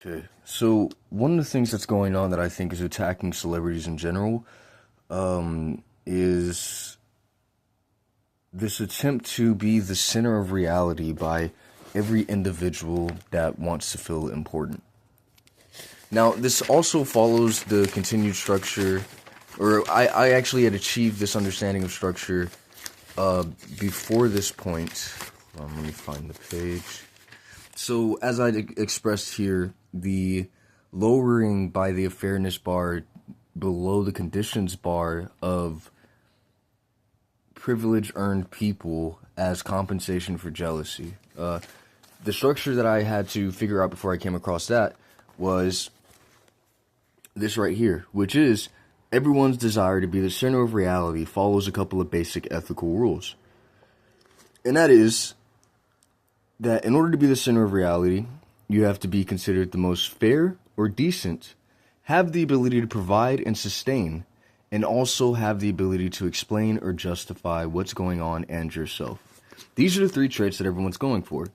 Okay, so one of the things that's going on that I think is attacking celebrities in general is this attempt to be the center of reality by every individual that wants to feel important. Now, this also follows the continued structure, or I actually had achieved this understanding of structure before this point. Let me find the page. So, as I expressed here, the lowering by the fairness bar below the conditions bar of privilege earned people as compensation for jealousy. The structure that I had to figure out before I came across that was this right here, which is everyone's desire to be the center of reality follows a couple of basic ethical rules. And that is that in order to be the center of reality, you have to be considered the most fair or decent, have the ability to provide and sustain, and also have the ability to explain or justify what's going on and yourself. These are the three traits that everyone's going for.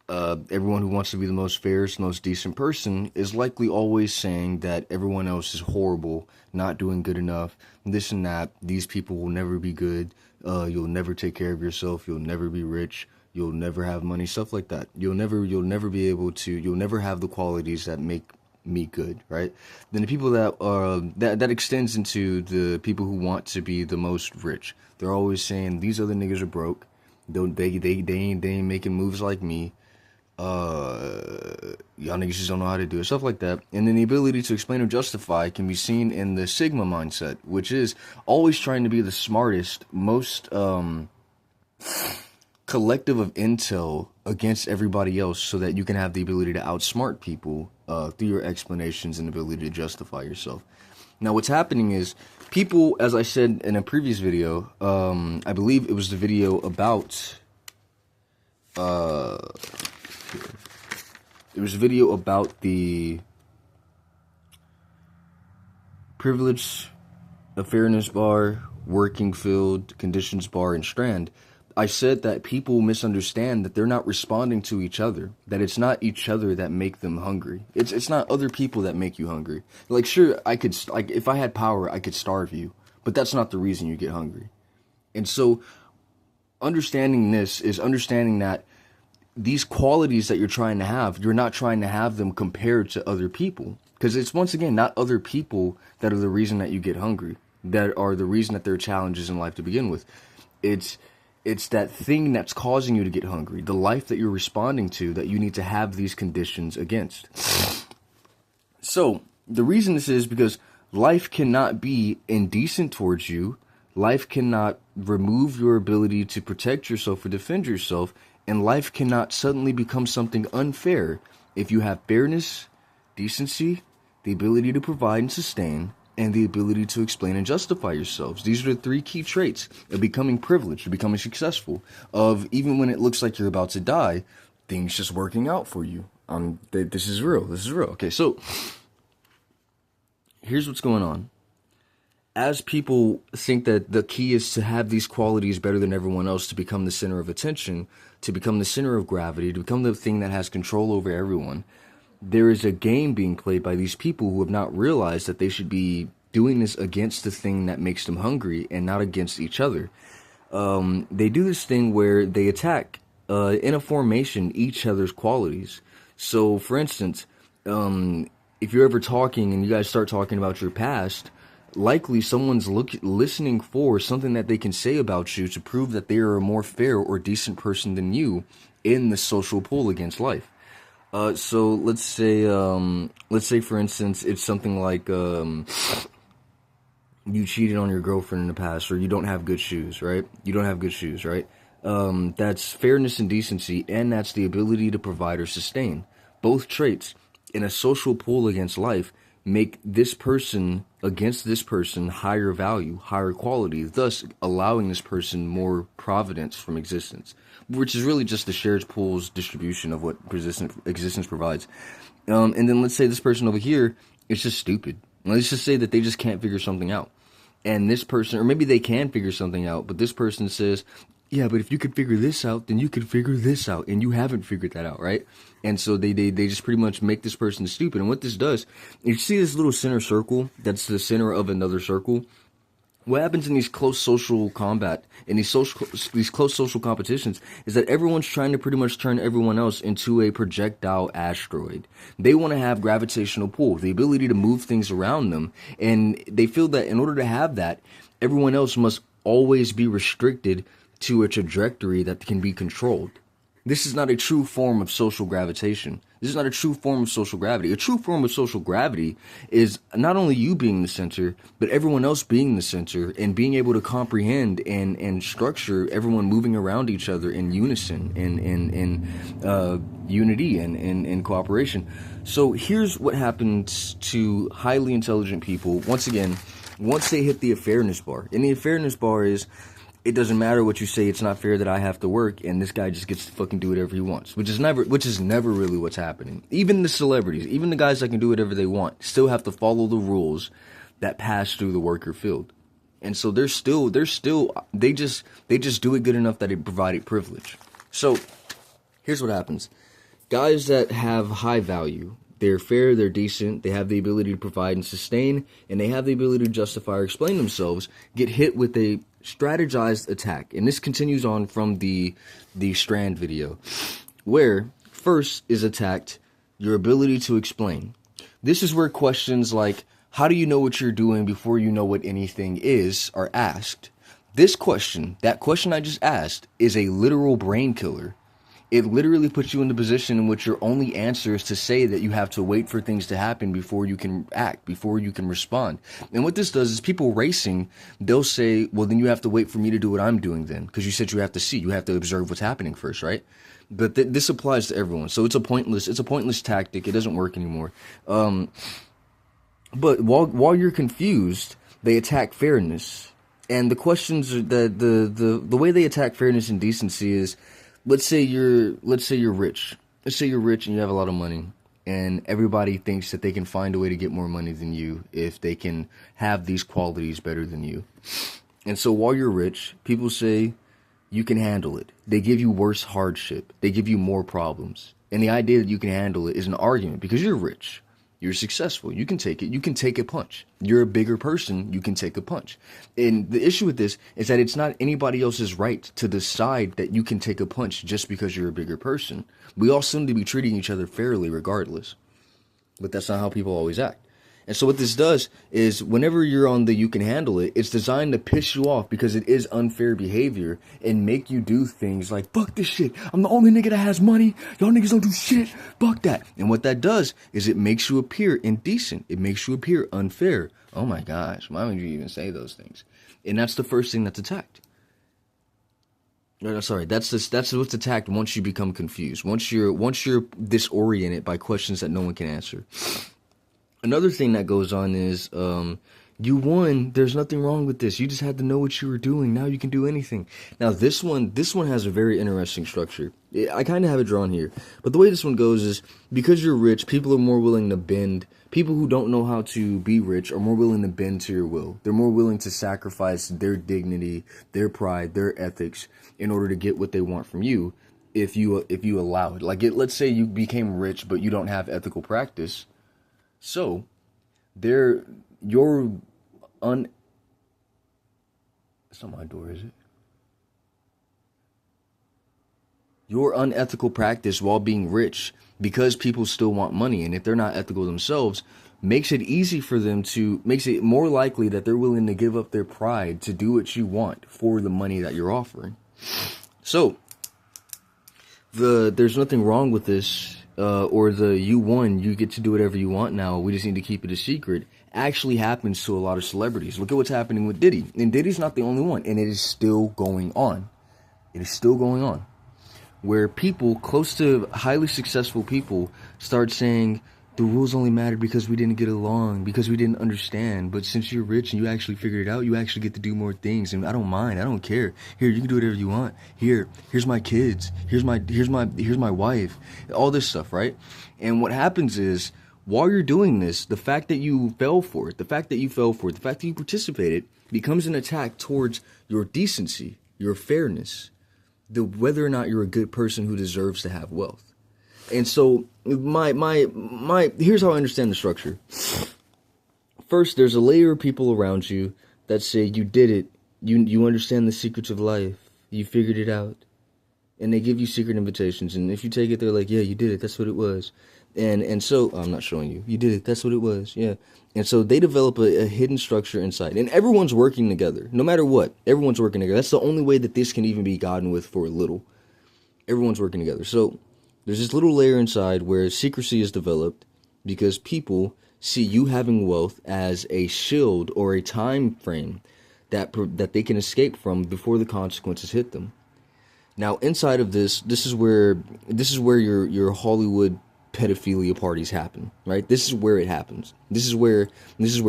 Everyone who wants to be the most fairest, most decent person is likely always saying that everyone else is horrible, not doing good enough, this and that. These people will never be good. You'll never take care of yourself. You'll never be rich. You'll never have money, stuff like that. You'll never be able to, you'll never have the qualities that make me good, right? Then the people that extends into the people who want to be the most rich. They're always saying these other niggas are broke. They ain't making moves like me. Y'all niggas just don't know how to do it, stuff like that. And then the ability to explain or justify can be seen in the Sigma mindset, which is always trying to be the smartest, most collective of intel against everybody else so that you can have the ability to outsmart people through your explanations and ability to justify yourself. Now, what's happening is people, as I said in a previous video, I believe it was the video about it was a video about the privilege, a fairness bar, working field, conditions bar, and strand. I said that people misunderstand that they're not responding to each other, that it's not each other that make them hungry. It's not other people that make you hungry. Like, sure, I could, like, if I had power, I could starve you, but that's not the reason you get hungry. And so understanding this is understanding that these qualities that you're trying to have, you're not trying to have them compared to other people. Because it's, once again, not other people that are the reason that you get hungry, that are the reason that there are challenges in life to begin with. It's that thing that's causing you to get hungry, the life that you're responding to, that you need to have these conditions against. So, the reason this is because life cannot be indecent towards you. Life cannot remove your ability to protect yourself or defend yourself. And life cannot suddenly become something unfair if you have fairness, decency, the ability to provide and sustain, and the ability to explain and justify yourselves. These are the three key traits of becoming privileged, of becoming successful, of even when it looks like you're about to die, things just working out for you. This is real. This is real. Okay, so here's what's going on. As people think that the key is to have these qualities better than everyone else, to become the center of attention, to become the center of gravity, to become the thing that has control over everyone, there is a game being played by these people who have not realized that they should be doing this against the thing that makes them hungry and not against each other. They do this thing where they attack, in a formation, each other's qualities. So, for instance, if you're ever talking and you guys start talking about your past, likely someone's listening for something that they can say about you to prove that they are a more fair or decent person than you in the social pull against life. So let's say for instance, it's something like you cheated on your girlfriend in the past, or you don't have good shoes, right? You don't have good shoes, right? That's fairness and decency, and that's the ability to provide or sustain. Both traits in a social pull against life make this person against this person higher value, higher quality, thus allowing this person more providence from existence, which is really just the shared pool's distribution of what existence provides. And then let's say this person over here is just stupid. Let's just say that they just can't figure something out. And this person, or maybe they can figure something out, but this person says, yeah, but if you could figure this out, then you could figure this out, and you haven't figured that out, right? And so they just pretty much make this person stupid. And what this does, you see this little center circle that's the center of another circle. What happens in these close social combat, in these close social competitions, is that everyone's trying to pretty much turn everyone else into a projectile asteroid. They want to have gravitational pull, the ability to move things around them, and they feel that in order to have that, everyone else must always be restricted to a trajectory that can be controlled. This is not a true form of social gravitation. This is not a true form of social gravity. A true form of social gravity is not only you being the center, but everyone else being the center and being able to comprehend and structure everyone moving around each other in unison, in unity and cooperation. So here's what happens to highly intelligent people, once again, once they hit the fairness bar. And the fairness bar is, it doesn't matter what you say, it's not fair that I have to work, and this guy just gets to fucking do whatever he wants, which is never really what's happening. Even the celebrities, even the guys that can do whatever they want, still have to follow the rules that pass through the worker field. And so they just do it good enough that it provided privilege. So here's what happens. Guys that have high value, they're fair, they're decent, they have the ability to provide and sustain, and they have the ability to justify or explain themselves, get hit with a strategized attack. And this continues on from the Strand video, where first is attacked your ability to explain. This is where questions like, how do you know what you're doing before you know what anything is, are asked. This question, that question I just asked, is a literal brain killer. It literally puts you in the position in which your only answer is to say that you have to wait for things to happen before you can act, before you can respond. And what this does is people racing, they'll say, well, then you have to wait for me to do what I'm doing then, because you said you have to see, you have to observe what's happening first, right? But this applies to everyone. So it's a pointless tactic. It doesn't work anymore. But while you're confused, they attack fairness. And the questions are the way they attack fairness and decency is, let's say you're rich. Let's say you're rich and you have a lot of money, and everybody thinks that they can find a way to get more money than you if they can have these qualities better than you. And so while you're rich, people say you can handle it. They give you worse hardship. They give you more problems. And the idea that you can handle it is an argument because you're rich. You're successful. You can take it. You can take a punch. You're a bigger person. You can take a punch. And the issue with this is that it's not anybody else's right to decide that you can take a punch just because you're a bigger person. We all seem to be treating each other fairly regardless. But that's not how people always act. And so what this does is whenever you're on the you can handle it, it's designed to piss you off because it is unfair behavior and make you do things like, fuck this shit. I'm the only nigga that has money. Y'all niggas don't do shit. Fuck that. And what that does is it makes you appear indecent. It makes you appear unfair. Oh my gosh, why would you even say those things? And that's the first thing that's attacked. No, sorry, that's what's attacked once you become confused. Once you're disoriented by questions that no one can answer. Another thing that goes on is, you won. There's nothing wrong with this. You just had to know what you were doing. Now you can do anything. Now this one has a very interesting structure. I kind of have it drawn here, but the way this one goes is because you're rich, people are more willing to bend. People who don't know how to be rich are more willing to bend to your will. They're more willing to sacrifice their dignity, their pride, their ethics in order to get what they want from you. If you allow it, let's say you became rich, but you don't have ethical practice. So, it's not my door, is it? Your unethical practice while being rich, because people still want money, and if they're not ethical themselves, makes it more likely that they're willing to give up their pride to do what you want for the money that you're offering. So, there's nothing wrong with this. Or you won, you get to do whatever you want now, we just need to keep it a secret, actually happens to a lot of celebrities. Look at what's happening with Diddy. And Diddy's not the only one, and it is still going on. It is still going on. Where people close to highly successful people start saying, the rules only matter because we didn't get along, because we didn't understand. But since you're rich and you actually figured it out, you actually get to do more things. And I don't mind. I don't care. Here, you can do whatever you want. Here's my kids. Here's my wife. All this stuff, right? And what happens is, while you're doing this, the fact that you fell for it, the fact that you participated, becomes an attack towards your decency, your fairness, the whether or not you're a good person who deserves to have wealth. And so my here's how I understand the structure. First, there's a layer of people around you that say you did it. You understand the secrets of life. You figured it out. And they give you secret invitations. And if you take it, they're like, yeah, you did it. That's what it was. And so I'm not showing you. You did it. That's what it was. Yeah. And so they develop a hidden structure inside. And everyone's working together. No matter what. Everyone's working together. That's the only way that this can even be gotten with for a little. Everyone's working together. So there's this little layer inside where secrecy is developed because people see you having wealth as a shield or a time frame that they can escape from before the consequences hit them. Now, inside of this is where your Hollywood pedophilia parties happen, right? This is where it happens. This is where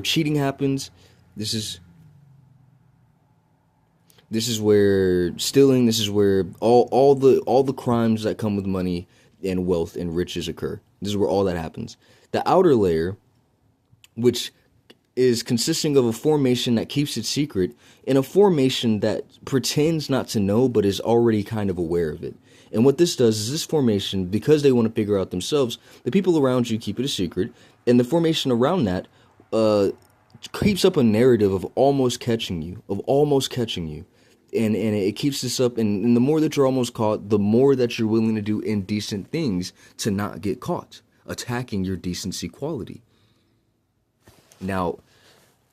cheating happens. This is where stealing. This is where all the crimes that come with money and wealth and riches occur. This is where all that happens. The outer layer, which is consisting of a formation that keeps it secret and a formation that pretends not to know but is already kind of aware of it. And what this does is this formation, because they want to figure out themselves, the people around you keep it a secret, and the formation around that keeps up a narrative of almost catching you. And it keeps this up, and the more that you're almost caught, the more that you're willing to do indecent things to not get caught, attacking your decency quality. Now,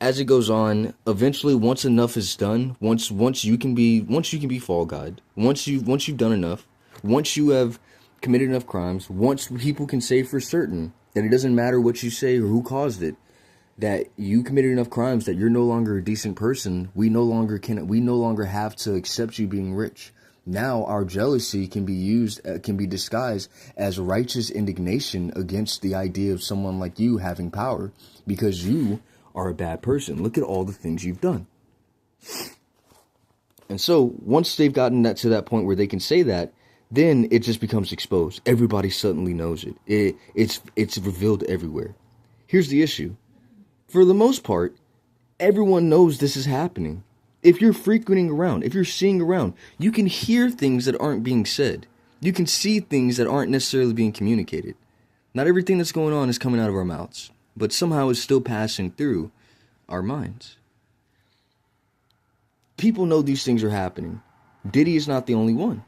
as it goes on, eventually, once enough is done, once you can be fall guide, once you've done enough, once you have committed enough crimes, once people can say for certain that it doesn't matter what you say or who caused it, that you committed enough crimes that you're no longer a decent person, we no longer have to accept you being rich. Now our jealousy can be disguised as righteous indignation against the idea of someone like you having power because you are a bad person. Look at all the things you've done. And so once they've gotten that to that point where they can say that, then it just becomes exposed. Everybody suddenly knows it. It's revealed everywhere. Here's the issue. For the most part, everyone knows this is happening. If you're frequenting around, if you're seeing around, you can hear things that aren't being said. You can see things that aren't necessarily being communicated. Not everything that's going on is coming out of our mouths, but somehow it's still passing through our minds. People know these things are happening. Diddy is not the only one.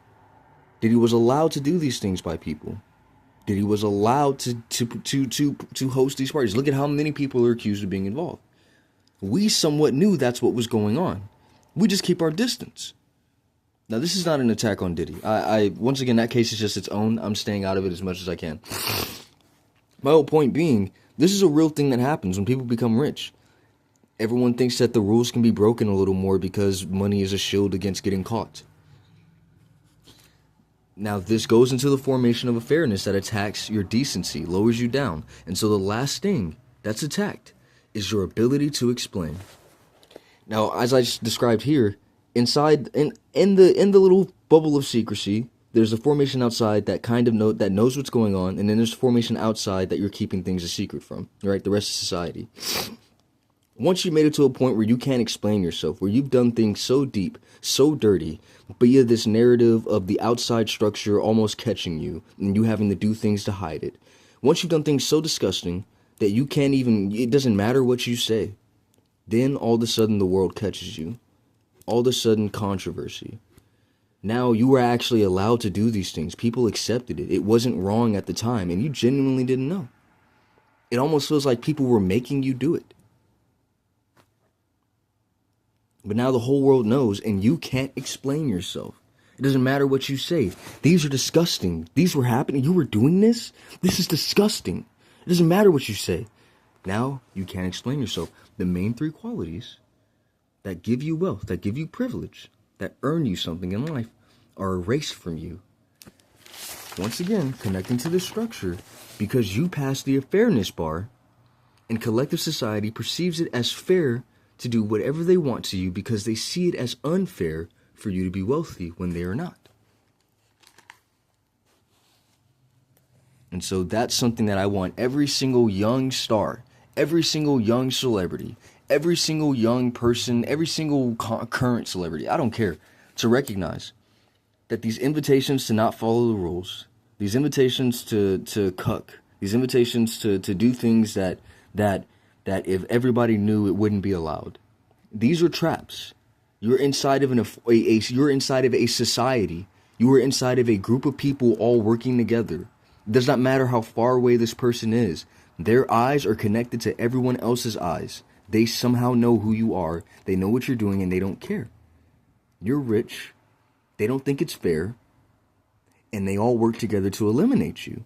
Diddy was allowed to do these things by people. Diddy was allowed to host these parties. Look at how many people are accused of being involved. We somewhat knew that's what was going on. We just keep our distance. Now, this is not an attack on Diddy. I once again, that case is just its own. I'm staying out of it as much as I can. My whole point being, this is a real thing that happens when people become rich. Everyone thinks that the rules can be broken a little more because money is a shield against getting caught. Now, this goes into the formation of a fairness that attacks your decency, lowers you down. And so the last thing that's attacked is your ability to explain. Now, as I just described here, inside in the little bubble of secrecy, there's a formation outside that knows what's going on, and then there's a formation outside that you're keeping things a secret from, right? The rest of society. Once you made it to a point where you can't explain yourself, where you've done things so deep, so dirty, but you have this narrative of the outside structure almost catching you, and you having to do things to hide it. Once you've done things so disgusting that you can't even, it doesn't matter what you say, then all of a sudden the world catches you. All of a sudden controversy. Now you were actually allowed to do these things. People accepted it. It wasn't wrong at the time, and you genuinely didn't know. It almost feels like people were making you do it. But now the whole world knows, and you can't explain yourself. It doesn't matter what you say. These are disgusting. These were happening. You were doing this? This is disgusting. It doesn't matter what you say. Now you can't explain yourself. The main three qualities that give you wealth, that give you privilege, that earn you something in life, are erased from you. Once again, connecting to this structure, because you pass the fairness bar, and collective society perceives it as fair to do whatever they want to you because they see it as unfair for you to be wealthy when they are not. And so that's something that I want every single young star, every single young celebrity, every single young person, every single current celebrity, I don't care, to recognize. that these invitations to not follow the rules, these invitations to cuck, these invitations to do things that if everybody knew, it wouldn't be allowed. These are traps. You're inside of you're inside of a society. You are inside of a group of people all working together. It does not matter how far away this person is. Their eyes are connected to everyone else's eyes. They somehow know who you are. They know what you're doing, and they don't care. You're rich. They don't think it's fair. And they all work together to eliminate you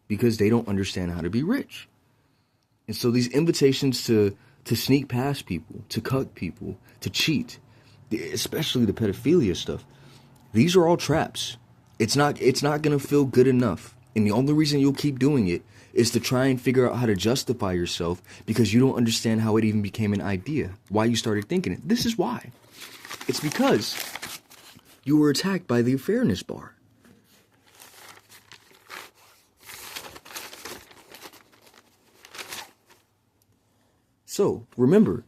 because they don't understand how to be rich. And so these invitations to sneak past people, to cuck people, to cheat, especially the pedophilia stuff, these are all traps. It's not going to feel good enough. And the only reason you'll keep doing it is to try and figure out how to justify yourself because you don't understand how it even became an idea, why you started thinking it. This is why. It's because you were attacked by the fairness bar. So, remember,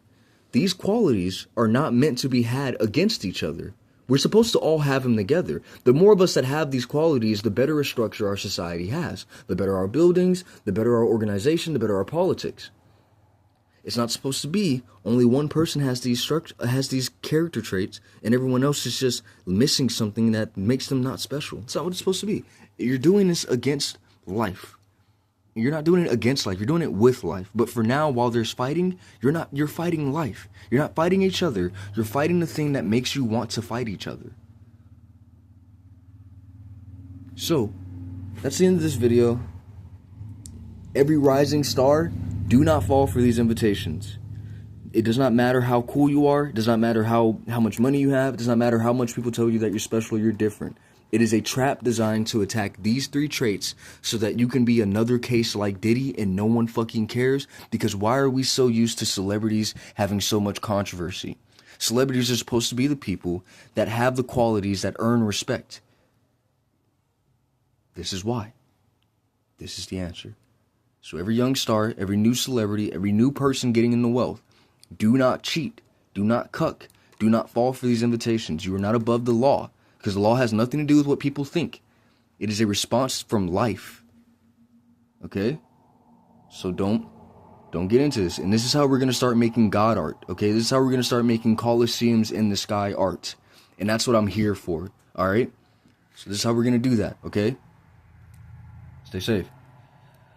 these qualities are not meant to be had against each other. We're supposed to all have them together. The more of us that have these qualities, the better a structure our society has. The better our buildings, the better our organization, the better our politics. It's not supposed to be only one person has these character traits and everyone else is just missing something that makes them not special. It's not what it's supposed to be. You're doing this against life. You're not doing it against life. You're doing it with life. But for now, while there's fighting, you're fighting life. You're not fighting each other. You're fighting the thing that makes you want to fight each other. So, that's the end of this video. Every rising star, do not fall for these invitations. It does not matter how cool you are. It does not matter how much money you have. It does not matter how much people tell you that you're special or you're different. It is a trap designed to attack these three traits so that you can be another case like Diddy and no one fucking cares. Because why are we so used to celebrities having so much controversy? Celebrities are supposed to be the people that have the qualities that earn respect. This is why. This is the answer. So every young star, every new celebrity, every new person getting into wealth, do not cheat, do not cuck, do not fall for these invitations. You are not above the law. Because the law has nothing to do with what people think. It is a response from life. Okay? So don't get into this. And this is how we're going to start making God art. Okay? This is how we're going to start making Colosseums in the sky art. And that's what I'm here for. Alright? So this is how we're going to do that. Okay? Stay safe.